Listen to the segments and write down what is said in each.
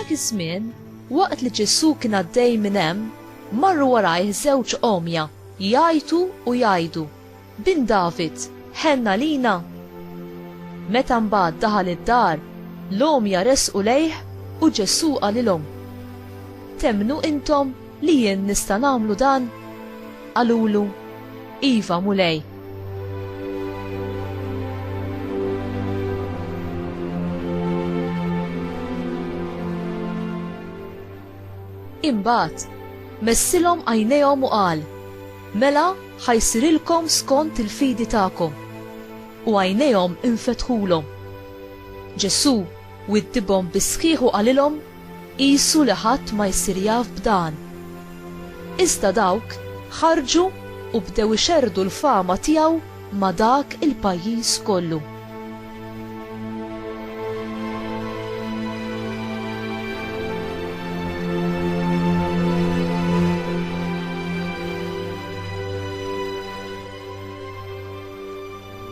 Dak iż-żmien, waqt li Ġesu kien għaddej minn hemm, marru warajh żewġ omja jgħajtu u jgħidu: Bin David, ħenna lina. Meta mbagħad daħal id-dar, l-omja resqu lejh u Ġesu qalilhom: Temnu intom li jien nista' nagħmlu dan? Qalulu: Iva mulej. Imbagħad messilhom għajnejhom u qal: Mela ħajsirilkom skont il-fidi tagħkom. U għajnejhom infetħulhom. Ġesu widdibhom bisħieħ u qalilhom: Qisu li ħadd ma jsir jaf b'dan. Iżda dawk ħarġu u bdew ixerrdu l-fama tiegħu ma' dak il-pajjiż kollu.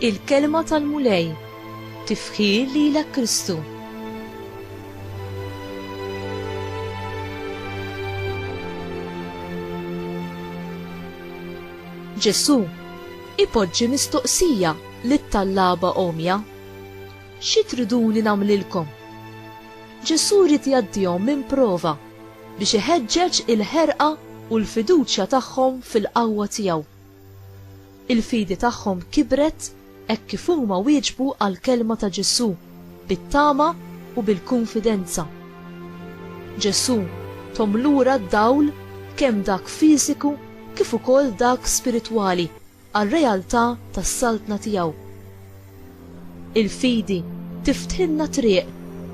Il-kelma tal-mulej tifħir lilek Kristu. Ġesu ipoġġi mistoqsija lit-tallaba omja: Xi triduni nagħmlilkom? Ġesu rid jgħaddihom minn prova biex iħeġġeġ il-ħerqa u l-fiduċja tagħhom fil-qawwa tiegħu. Il-fidi tagħhom kibret hekk kif huma wieġbu għall-kelma ta' Ġesu bit-tama u bil-konfidenza. Ġesu tom lura d-dawl kemm dak fiżiku kif ukoll dak spiritwali għar-realtà tas-saltna tiegħu. Il-fidi tiftħilna triq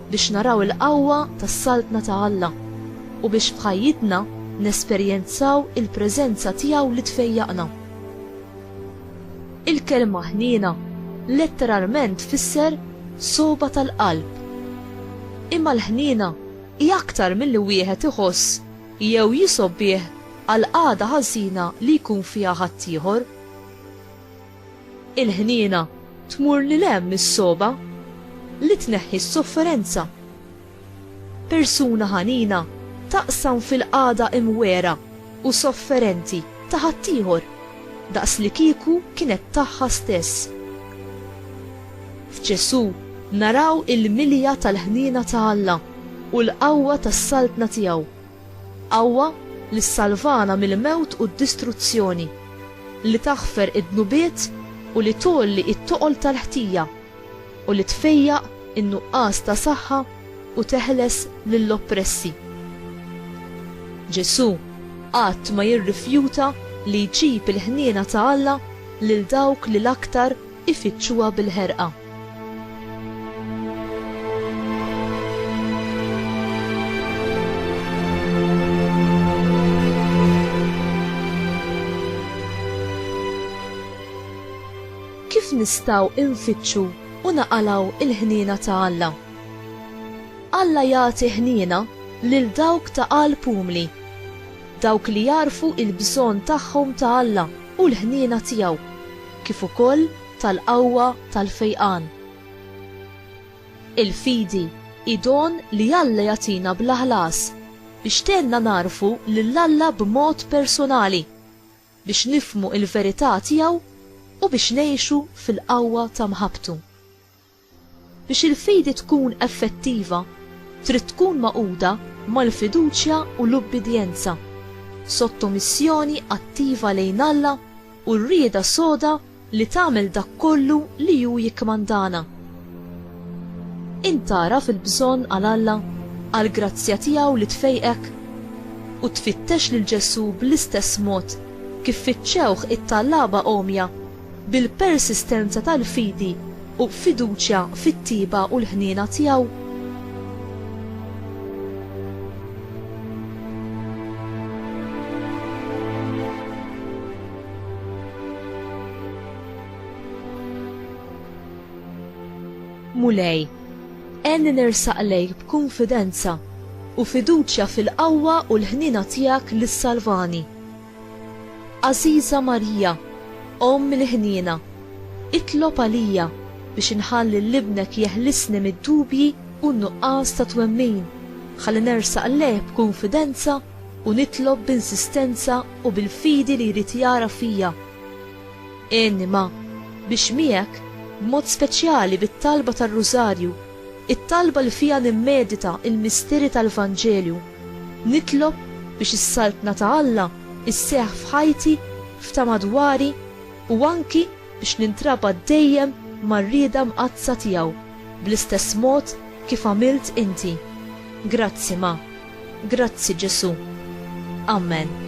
biex naraw il-qawwa tas-saltna ta' Alla u biex f'ħajjitna nesperjenzaw il-preżenza tiegħu li tfejjaqna. Il-kelma ħniena letteralment tfisser soba tal-qalb. Imma l-ħniena hija aktar milli wieħed iħoss jew jisob bih għal qagħda ħażina li jkun fiha ħaddieħor. Il-ħniena tmur lil hemm is-soba li tneħħi s-sofferenza. Persuna ħanina taqsam fil-qagħda imwera u sofferenti ta' ħaddieħor daqs li kieku kienet tagħha stess. F'Ġesu naraw il-milja tal-ħniena ta' Alla u l-qawwa tas-saltna tiegħu. Qawwa li ssalvana mill-mewt u d-distruzzjoni, li taħfer id-dnubiet u li tolli it-toqol tal-ħtija u li tfejjaq in-nuqqas ta' saħħa u teħles lill-oppressi. Ġesu qatt ma jirrifjuta li jġib il-ħniena ta' Alla lil dawk li l-aktar ifittxuha bil-ħerqa. Kif nistgħu infittxu u naqalaw il-ħniena ta' Alla? Alla jagħti ħniena lil dawk ta' qalb umli, dawk li jarfu il-bżonn tagħhom ta' Alla u l-ħniena tiegħu, kif ukoll tal-qawwa tal-fejqan. Il-fidi idon li Alla jagħtina bla ħlas biex tenna narfu lil Alla b'mod personali, biex nifmu il-verità tiegħu u biex ngħixu fil-qawwa ta' mħabbtu. Biex il-fidi tkun effettiva, trid tkun maquda mal-fiduċja u l-ubbidjenza, sottomissjoni attiva lejn Alla u rrieda soda li tagħmel dak kollu li hu jikkmandana. Intara fil-bżonn għal Alla, għal grazzja tiegħu li tfejqek u tfittex lil Ġesu bl-istess mod kif fittxewh it-tallaba omja bil-persistenza tal-fidi u fiduċja fit-tiba u l-ħniena tiegħu. Mulej, enni nirsaq lejk b'kunfidenza u fiduċja fil-qawwa u l-ħniena tiegħek lis-salvani. Aziza Marija, Om il-ħniena, itlob għalija biex inħalli l-ibnek jeħlisni mid-dubji u n-nuqqas ta' twemmin ħalli nersaq lejh b'konfidenza u nitlob b'insistenza u bil-fidi li jrid jara fija. Inni ma biex miegħek b'mod speċjali bit-talba tar-Rużarju, it-talba li fija nimmedita il-misteri tal-Vanġelju, nitlob biex is-saltna ta' Alla isseħħ f'ħajti, f'tamadwari u anki biex nintraba dejjem mar-rieda mqazza tiegħu bl-istess mod kif għamilt inti. Grazzi ma, grazzi Ġesu. Amen.